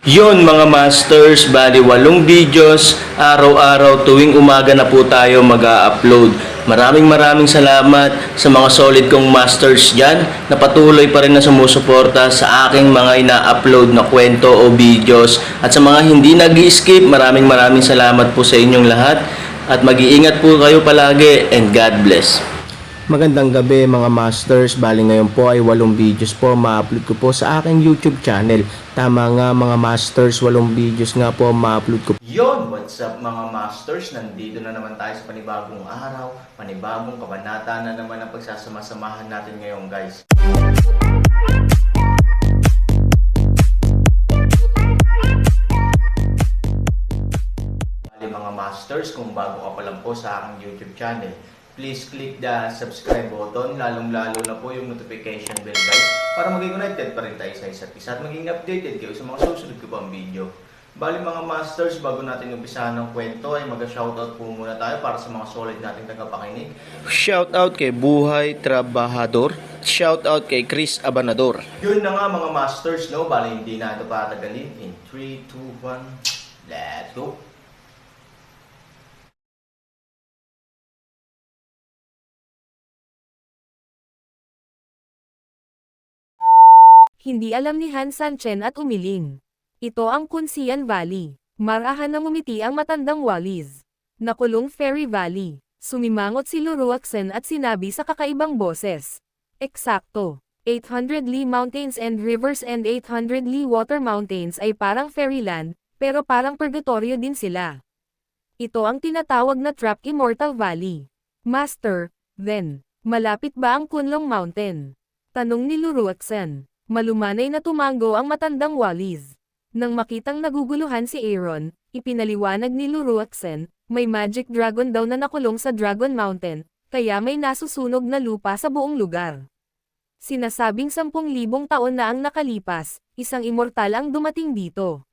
Yon mga masters, bali 8 videos, araw-araw tuwing umaga na po tayo mag-a-upload. Maraming salamat sa mga solid kong masters dyan na patuloy pa rin na sumusuporta sa aking mga ina-upload na kwento o videos. At sa mga hindi nag-skip, maraming salamat po sa inyong lahat. At mag-iingat po kayo palagi and God bless. Magandang gabi mga masters, bali ngayon po ay 8 videos po ma-upload ko po sa aking YouTube channel. Tama nga mga masters, 8 videos nga po ma-upload ko. Yon, what's up mga masters? Nandito na naman tayo sa panibagong araw, panibagong kabanata na naman ang pagsasama-samahan natin ngayon guys. Bali mga masters, kung bago ka pa lang po sa aking YouTube channel, please click the subscribe button, lalong-lalo na po yung notification bell guys, para maging connected pa rin tayo sa isa't isa at maging updated kayo sa mga susunod ko pang video. Bali mga masters, bago natin umpisahan ng kwento ay mag-shoutout po muna tayo para sa mga solid nating tagapakinig. Shoutout kay Buhay Trabahador, shoutout kay Chris Abanador. Yun na nga mga masters, no? Bali hindi na ito patagalin. In 3, 2, 1, let's go! Hindi alam ni Han Sanchen at umiling. Ito ang Kunsian Valley. Marahan na ngumiti ang matandang Wallis. Nakulong Fairy Valley. Sumimangot si Luruaksen at sinabi sa kakaibang boses. Eksakto. 800 Li Mountains and Rivers and 800 Li Water Mountains ay parang fairyland, pero parang purgatorio din sila. Ito ang tinatawag na Trap Immortal Valley. Master, then, malapit ba ang Kunlong Mountain? Tanong ni Luruaksen. Malumanay na tumango ang matandang Wallis. Nang makitang naguguluhan si Aaron, ipinaliwanag ni Luruaksen, may magic dragon daw na nakulong sa Dragon Mountain, kaya may nasusunog na lupa sa buong lugar. Sinasabing 10,000 taon na ang nakalipas, isang immortal ang dumating dito.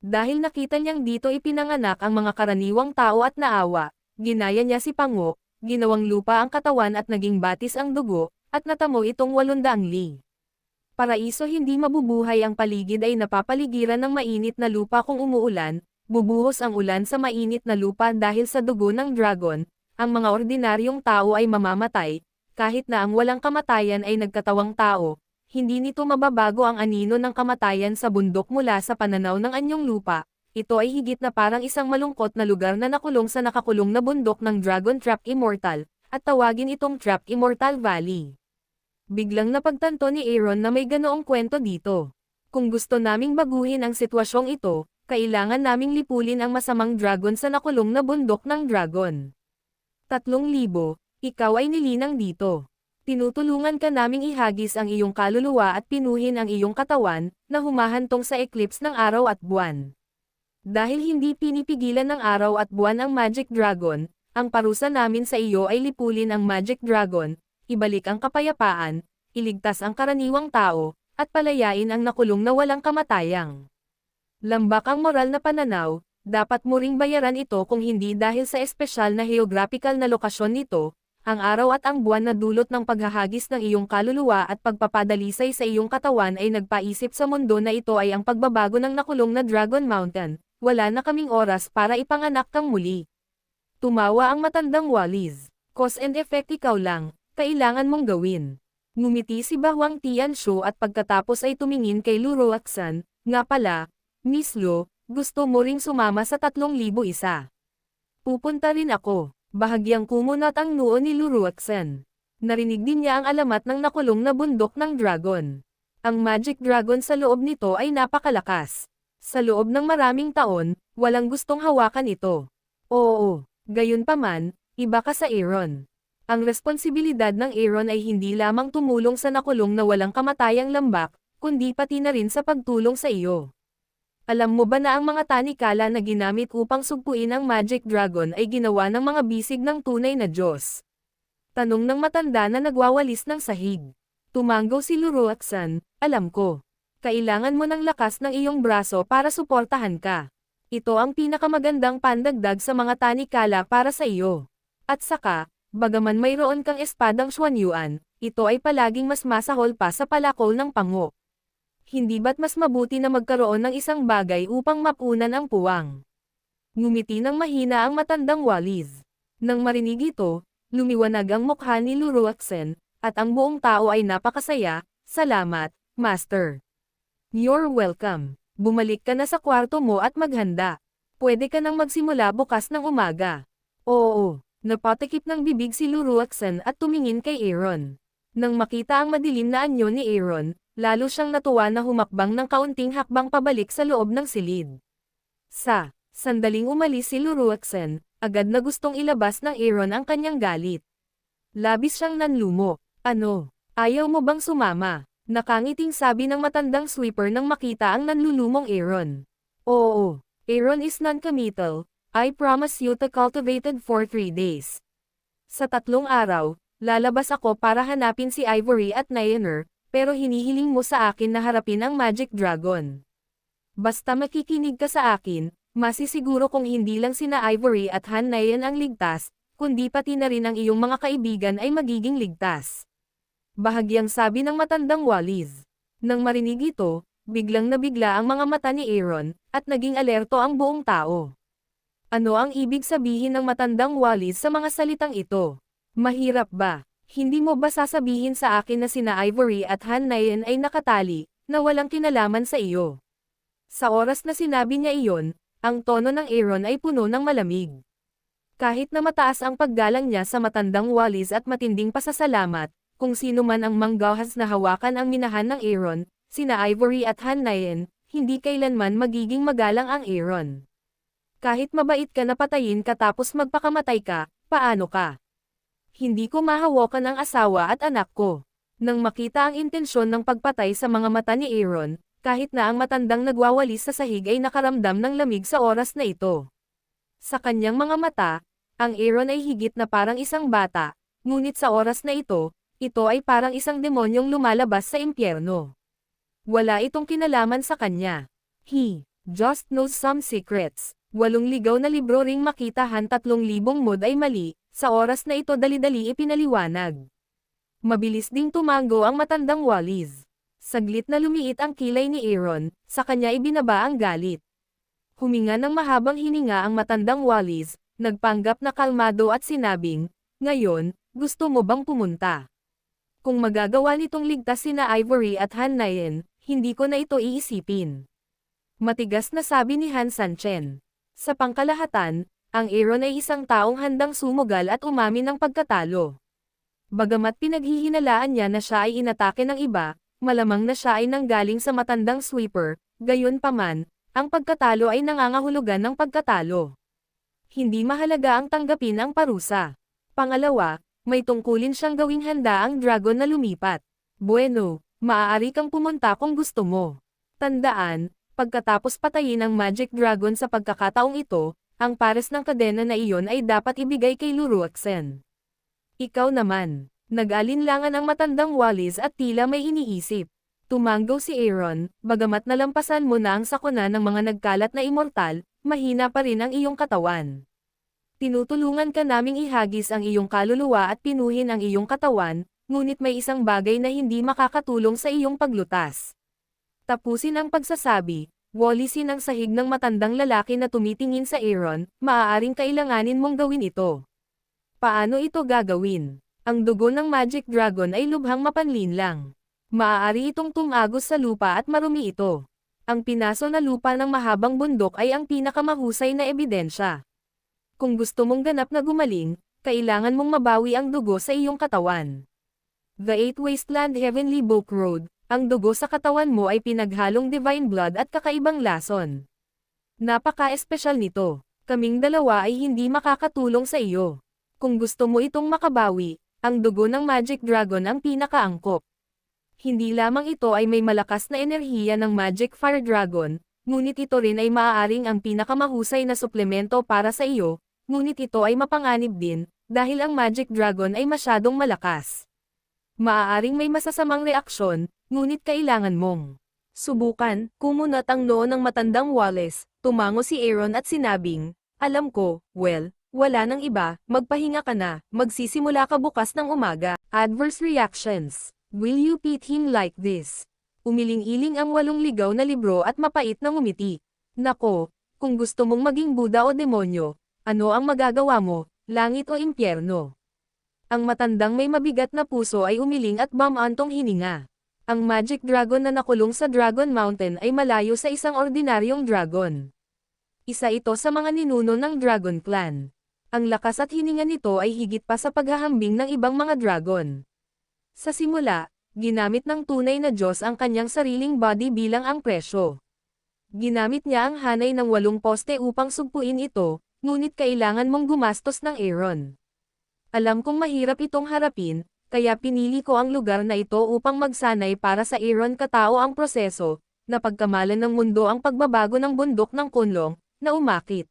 Dahil nakita niyang dito ipinanganak ang mga karaniwang tao at naawa, ginaya niya si Pango, ginawang lupa ang katawan at naging batis ang dugo, at natamo itong 800 li. Paraiso hindi mabubuhay ang paligid ay napapaligiran ng mainit na lupa kung umuulan, bubuhos ang ulan sa mainit na lupa dahil sa dugo ng dragon, ang mga ordinaryong tao ay mamamatay, kahit na ang walang kamatayan ay nagkatawang tao, hindi nito mababago ang anino ng kamatayan sa bundok mula sa pananaw ng anyong lupa, ito ay higit na parang isang malungkot na lugar na nakulong sa nakakulong na bundok ng Dragon Trap Immortal, at tawagin itong Trap Immortal Valley. Biglang napagtanto ni Aaron na may ganoong kwento dito. Kung gusto naming baguhin ang sitwasyong ito, kailangan naming lipulin ang masamang dragon sa nakulong na bundok ng dragon. 3,000, ikaw ay nilinang dito. Tinutulungan ka naming ihagis ang iyong kaluluwa at pinuhin ang iyong katawan, na humahantong sa eclipse ng araw at buwan. Dahil hindi pinipigilan ng araw at buwan ang Magic Dragon, ang parusa namin sa iyo ay lipulin ang Magic Dragon, ibalik ang kapayapaan, iligtas ang karaniwang tao, at palayain ang nakulong na walang kamatayang. Lambak ang moral na pananaw, dapat mo ring bayaran ito kung hindi dahil sa espesyal na geographical na lokasyon nito, ang araw at ang buwan na dulot ng paghahagis ng iyong kaluluwa at pagpapadalisay sa iyong katawan ay nagpaisip sa mundo na ito ay ang pagbabago ng nakulong na Dragon Mountain, wala na kaming oras para ipanganak kang muli. Tumawa ang matandang Wallis. Cause and effect ikaw lang. Kailangan mong gawin. Ngumiti si Bahwang Tianshu at pagkatapos ay tumingin kay Luruaksen, nga pala, Miss Lu, gusto mo ring sumama sa 3,001. Pupunta rin ako. Bahagyang kumunat ang noo ni Luruaksen. Narinig din niya ang alamat ng nakulong na bundok ng dragon. Ang magic dragon sa loob nito ay napakalakas. Sa loob ng maraming taon, walang gustong hawakan ito. Oo, gayunpaman, iba ka sa Aaron. Ang responsibilidad ng Aaron ay hindi lamang tumulong sa nakulong na walang kamatayang lambak, kundi pati na rin sa pagtulong sa iyo. Alam mo ba na ang mga tanikala na ginamit upang sugpuin ang Magic Dragon ay ginawa ng mga bisig ng tunay na Diyos? Tanong ng matanda na nagwawalis ng sahig. Tumango si Luruaksen, alam ko. Kailangan mo ng lakas ng iyong braso para suportahan ka. Ito ang pinakamagandang pandagdag sa mga tanikala para sa iyo. At saka, bagaman mayroon kang espadang Xuanyuan, ito ay palaging mas masahol pa sa palakol ng Pango. Hindi ba't mas mabuti na magkaroon ng isang bagay upang mapunan ang puwang? Ngumiti ng mahina ang matandang Wallis. Nang marinig ito, lumiwanag ang mukha ni Luruaksen, at ang buong tao ay napakasaya. Salamat, Master. You're welcome. Bumalik ka na sa kwarto mo at maghanda. Pwede ka nang magsimula bukas ng umaga. Oo, napatikip ng bibig si Luruaksen at tumingin kay Aaron. Nang makita ang madilim na anyo ni Aaron, lalo siyang natuwa na humakbang ng kaunting hakbang pabalik sa loob ng silid. Sandaling umalis si Luruaksen, agad na gustong ilabas ng Aaron ang kanyang galit. Labis siyang nanlumo. Ano? Ayaw mo bang sumama? Nakangiting sabi ng matandang sweeper nang makita ang nanlulumong Aaron. Oo, Aaron is non-committal. I promise you to cultivate it for 3 days. Sa 3 araw, lalabas ako para hanapin si Ivory at Nyaner, pero hinihiling mo sa akin na harapin ang Magic Dragon. Basta makikinig ka sa akin, masisiguro kung hindi lang sina Ivory at Han Nyan ang ligtas, kundi pati na rin ang iyong mga kaibigan ay magiging ligtas. Bahagyang sabi ng matandang Wallis. Nang marinig ito, biglang nabigla ang mga mata ni Aaron, at naging alerto ang buong tao. Ano ang ibig sabihin ng matandang Wallis sa mga salitang ito? Mahirap ba? Hindi mo ba sasabihin sa akin na sina Ivory at Han Nyan ay nakatali, na walang kinalaman sa iyo? Sa oras na sinabi niya iyon, ang tono ng Aaron ay puno ng malamig. Kahit na mataas ang paggalang niya sa matandang Wallis at matinding pasasalamat, kung sino man ang manggahas na hawakan ang minahan ng Aaron, sina Ivory at Han Nyan, hindi kailanman magiging magalang ang Aaron. Kahit mabait ka na patayin ka tapos magpakamatay ka, paano ka? Hindi ko mahawakan ang asawa at anak ko. Nang makita ang intensyon ng pagpatay sa mga mata ni Aaron, kahit na ang matandang nagwawalis sa sahig ay nakaramdam ng lamig sa oras na ito. Sa kanyang mga mata, ang Aaron ay higit na parang isang bata, ngunit sa oras na ito ay parang isang demonyong lumalabas sa impyerno. Wala itong kinalaman sa kanya. He just knows some secrets. 8 ligaw na libro ring makitahan 3,000 mod ay mali, sa oras na ito dali-dali ipinaliwanag. Mabilis ding tumango ang matandang Wallis. Saglit na lumiit ang kilay ni Aaron, sa kanya ibinaba ang galit. Huminga ng mahabang hininga ang matandang Wallis, nagpanggap na kalmado at sinabing, "Ngayon, gusto mo bang pumunta? Kung magagawa nitong ligtas sina Ivory at Han Nyan, hindi ko na ito iisipin." Matigas na sabi ni Han Sanchen. Sa pangkalahatan, ang Aaron ay isang taong handang sumugal at umamin ng pagkatalo. Bagamat pinaghihinalaan niya na siya ay inatake ng iba, malamang na siya ay nanggaling sa matandang sweeper, gayunpaman, ang pagkatalo ay nangangahulugan ng pagkatalo. Hindi mahalaga ang tanggapin ang parusa. Pangalawa, may tungkulin siyang gawing handa ang dragon na lumipat. Bueno, maaari kang pumunta kung gusto mo. Tandaan, pagkatapos patayin ang Magic Dragon sa pagkakataong ito, ang pares ng kadena na iyon ay dapat ibigay kay Luruaksen. Ikaw naman. Nag-alinlangan ang matandang Wallis at tila may iniisip. Tumanggaw si Aaron, bagamat nalampasan mo na ang sakuna ng mga nagkalat na immortal, mahina pa rin ang iyong katawan. Tinutulungan ka naming ihagis ang iyong kaluluwa at pinuhin ang iyong katawan, ngunit may isang bagay na hindi makakatulong sa iyong paglutas. Tapusin ang pagsasabi, Wallisin ang sahig ng matandang lalaki na tumitingin sa Aaron, maaaring kailanganin mong gawin ito. Paano ito gagawin? Ang dugo ng Magic Dragon ay lubhang mapanlinlang. Maaari itong tumagos sa lupa at marumi ito. Ang pinaso na lupa ng mahabang bundok ay ang pinakamahusay na ebidensya. Kung gusto mong ganap na gumaling, kailangan mong mabawi ang dugo sa iyong katawan. The Eight Wasteland Heavenly Book Road, ang dugo sa katawan mo ay pinaghalong divine blood at kakaibang lason. Napaka-espesyal nito. Kaming dalawa ay hindi makakatulong sa iyo. Kung gusto mo itong makabawi, ang dugo ng Magic Dragon ang pinakaangkop. Hindi lamang ito ay may malakas na enerhiya ng Magic Fire Dragon, ngunit ito rin ay maaaring ang pinakamahusay na suplemento para sa iyo, ngunit ito ay mapanganib din, dahil ang Magic Dragon ay masyadong malakas. Maaaring may masasamang reaksyon, ngunit kailangan mong subukan. Kumunat ang noo ng matandang Wallace, tumango si Aaron at sinabing, "Alam ko, well, wala nang iba, magpahinga ka na, magsisimula ka bukas ng umaga." Adverse reactions. Will you beat him like this? Umiling-iling ang 8 ligaw na libro at mapait na ngumiti. Nako, kung gusto mong maging Buddha o demonyo, ano ang magagawa mo, langit o impyerno? Ang matandang may mabigat na puso ay umiling at bumantong hininga. Ang magic dragon na nakulong sa Dragon Mountain ay malayo sa isang ordinaryong dragon. Isa ito sa mga ninuno ng Dragon Clan. Ang lakas at hininga nito ay higit pa sa paghahambing ng ibang mga dragon. Sa simula, ginamit ng tunay na Diyos ang kanyang sariling body bilang ang presyo. Ginamit niya ang hanay ng 8 poste upang sugpuin ito, ngunit kailangan mong gumastos ng Aaron. Alam kong mahirap itong harapin, kaya pinili ko ang lugar na ito upang magsanay para sa Aaron katao ang proseso, na pagkamalan ng mundo ang pagbabago ng bundok ng Kunlong, na umakit.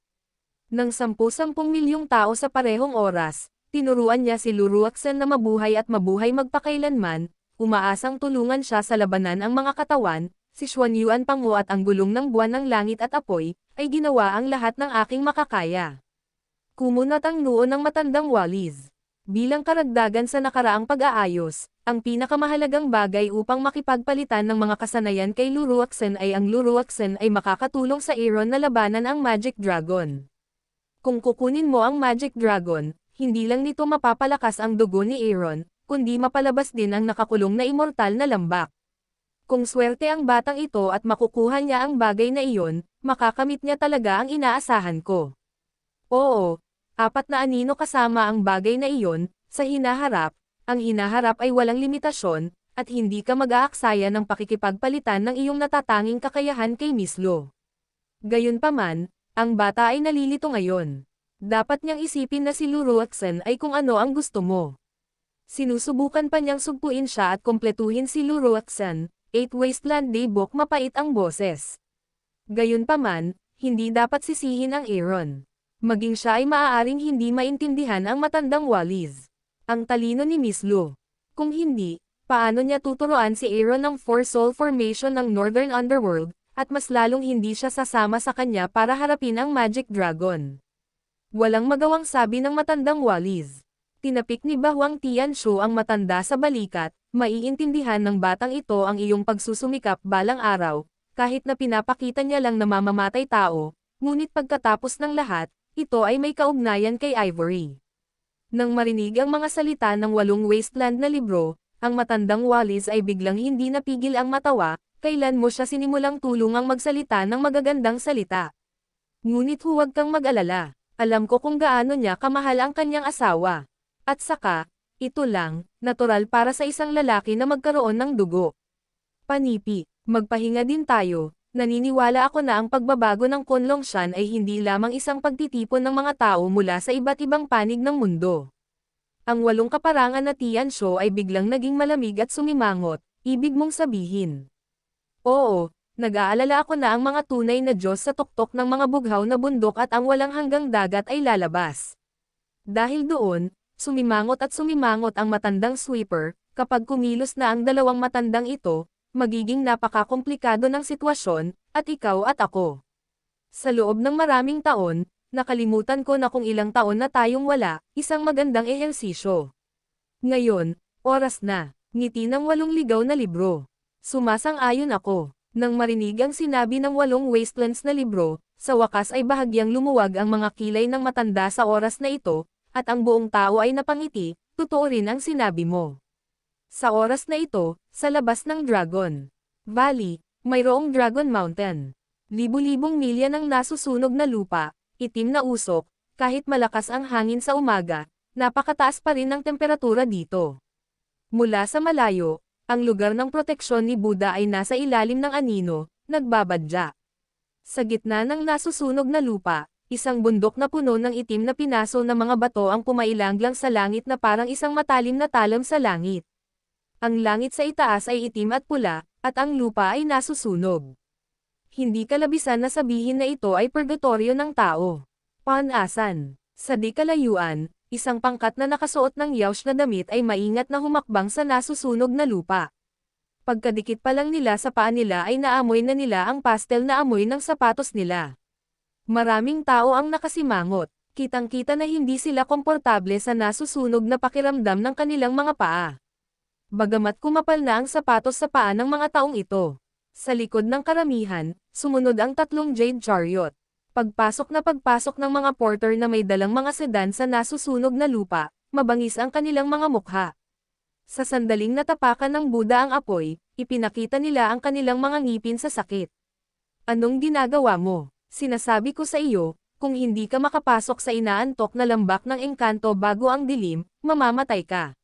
Nang 10-10 milyong tao sa parehong oras, tinuruan niya si Luruaksen na mabuhay at mabuhay magpakailanman, umaasang tulungan siya sa labanan ang mga katawan, si Xuanyuan Pangu at ang gulong ng buwan ng langit at apoy, ay ginawa ang lahat ng aking makakaya. Kumunat ang noo ng matandang Wallis. Bilang karagdagan sa nakaraang pag-aayos, ang pinakamahalagang bagay upang makipagpalitan ng mga kasanayan kay Luruaksen ay ang Luruaksen ay makakatulong sa Aaron na labanan ang Magic Dragon. Kung kukunin mo ang Magic Dragon, hindi lang nito mapapalakas ang dugo ni Aaron, kundi mapalabas din ang nakakulong na immortal na lambak. Kung swerte ang batang ito at makukuha niya ang bagay na iyon, makakamit niya talaga ang inaasahan ko. Oo. 4 na anino kasama ang bagay na iyon, sa hinaharap, ang hinaharap ay walang limitasyon, at hindi ka mag-aaksaya ng pakikipagpalitan ng iyong natatanging kakayahan kay Miss Lo. Gayunpaman, ang bata ay nalilito ngayon. Dapat niyang isipin na si Luruaksen ay kung ano ang gusto mo. Sinusubukan pa niyang sugpuin siya at kompletuhin si Luruaksen, 8 Wasteland Daybook mapait ang boses. Gayunpaman, hindi dapat sisihin ang Aaron. Maging siya ay maaaring hindi maintindihan ang matandang Wallis. Ang talino ni Miss Lu. Kung hindi, paano niya tuturuan si Aaron ng 4 Soul Formation ng Northern Underworld, at mas lalong hindi siya sasama sa kanya para harapin ang Magic Dragon. Walang magawang sabi ng matandang Wallis. Tinapik ni Bahwang Tianshu ang matanda sa balikat, maiintindihan ng batang ito ang iyong pagsusumikap balang araw, kahit na pinapakita niya lang na mamamatay tao, ngunit pagkatapos ng lahat, ito ay may kaugnayan kay Ivory. Nang marinig ang mga salita ng 8 Wasteland na libro, ang matandang Wallis ay biglang hindi napigil ang matawa, kailan mo siya sinimulang tulungang magsalita ng magagandang salita. Ngunit huwag kang mag-alala, alam ko kung gaano niya kamahal ang kanyang asawa. At saka, ito lang, natural para sa isang lalaki na magkaroon ng dugo. Panipi, magpahinga din tayo. Naniniwala ako na ang pagbabago ng Kunlongshan ay hindi lamang isang pagtitipon ng mga tao mula sa iba't ibang panig ng mundo. Ang 8 kaparangan na Tianshu ay biglang naging malamig at sumimangot, ibig mong sabihin. Oo, nag-aalala ako na ang mga tunay na Diyos sa tuktok ng mga bughaw na bundok at ang walang hanggang dagat ay lalabas. Dahil doon, sumimangot ang matandang sweeper, kapag kumilos na ang 2 matandang ito, magiging napakakomplikado ng sitwasyon, at ikaw at ako. Sa loob ng maraming taon, nakalimutan ko na kung ilang taon na tayong wala, isang magandang ehersisyo. Ngayon, oras na, ngiti ng 8 ligaw na libro. Sumasang-ayon ako. Nang marinig ang sinabi ng 8 Wastelands na libro, sa wakas ay bahagyang lumuwag ang mga kilay ng matanda sa oras na ito, at ang buong tao ay napangiti, totoo rin ang sinabi mo. Sa oras na ito, sa labas ng Dragon Valley, mayroong Dragon Mountain. Libu-libong milya ng nasusunog na lupa, itim na usok, kahit malakas ang hangin sa umaga, napakataas pa rin ang temperatura dito. Mula sa malayo, ang lugar ng proteksyon ni Buddha ay nasa ilalim ng anino, nagbabadya. Sa gitna ng nasusunog na lupa, isang bundok na puno ng itim na pinaso na mga bato ang pumailanglang sa langit na parang isang matalim na talam sa langit. Ang langit sa itaas ay itim at pula, at ang lupa ay nasusunog. Hindi kalabisan na sabihin na ito ay purgatorio ng tao. Panasan. Sa di kalayuan, isang pangkat na nakasuot ng yaosh na damit ay maingat na humakbang sa nasusunog na lupa. Pagkadikit pa lang nila sa paa nila ay naamoy na nila ang pastel na amoy ng sapatos nila. Maraming tao ang nakasimangot, kitang-kita na hindi sila komportable sa nasusunog na pakiramdam ng kanilang mga paa. Bagamat kumapal na ang sapatos sa paa ng mga taong ito. Sa likod ng karamihan, sumunod ang 3 Jade Chariot. Pagpasok ng mga porter na may dalang mga sedan sa nasusunog na lupa, mabangis ang kanilang mga mukha. Sa sandaling natapakan ng Buddha ang apoy, ipinakita nila ang kanilang mga ngipin sa sakit. Anong ginagawa mo? Sinasabi ko sa iyo, kung hindi ka makapasok sa inaantok na lambak ng engkanto bago ang dilim, mamamatay ka.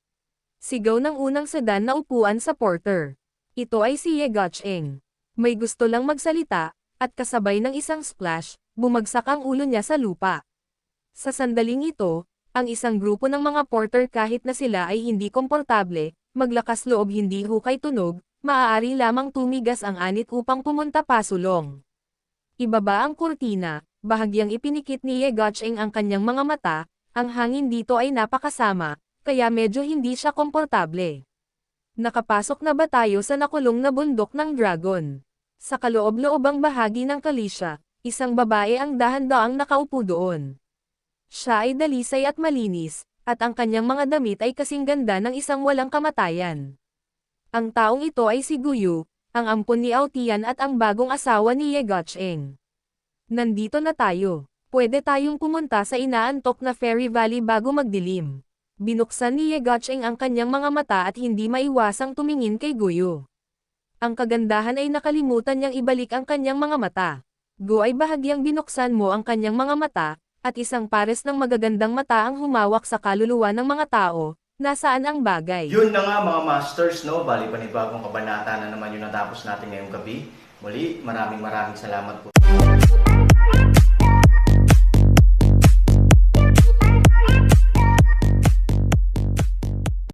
Sigaw ng unang sedan na upuan sa porter. Ito ay si Ye Gacheng. May gusto lang magsalita, at kasabay ng isang splash, bumagsak ang ulo niya sa lupa. Sa sandaling ito, ang isang grupo ng mga porter kahit na sila ay hindi komportable, maglakas loob hindi hukay tunog, maaari lamang tumigas ang anit upang pumunta pasulong. Ibaba ang kurtina, bahagyang ipinikit ni Ye Gacheng ang kanyang mga mata, ang hangin dito ay napakasama, kaya medyo hindi siya komportable. Nakapasok na ba tayo sa nakulong na bundok ng dragon? Sa kaloob-loobang bahagi ng Kalisya, isang babae ang dahan-daang nakaupo doon. Siya ay dalisay at malinis, at ang kanyang mga damit ay kasing ganda ng isang walang kamatayan. Ang taong ito ay si Guyu, ang ampon ni Aotian at ang bagong asawa ni Ye Gacheng. Nandito na tayo. Pwede tayong pumunta sa inaantok na Fairy Valley bago magdilim. Binuksan ni Ye Gacheng ang kanyang mga mata at hindi maiwasang tumingin kay Guyu. Ang kagandahan ay nakalimutan niyang ibalik ang kanyang mga mata. Gu ay bahagyang binuksan mo ang kanyang mga mata, at isang pares ng magagandang mata ang humawak sa kaluluwa ng mga tao. Nasaan ang bagay? Yun na nga mga masters, no? Bali panibagong kabanata na naman yung natapos natin ngayong gabi. Muli, maraming salamat po.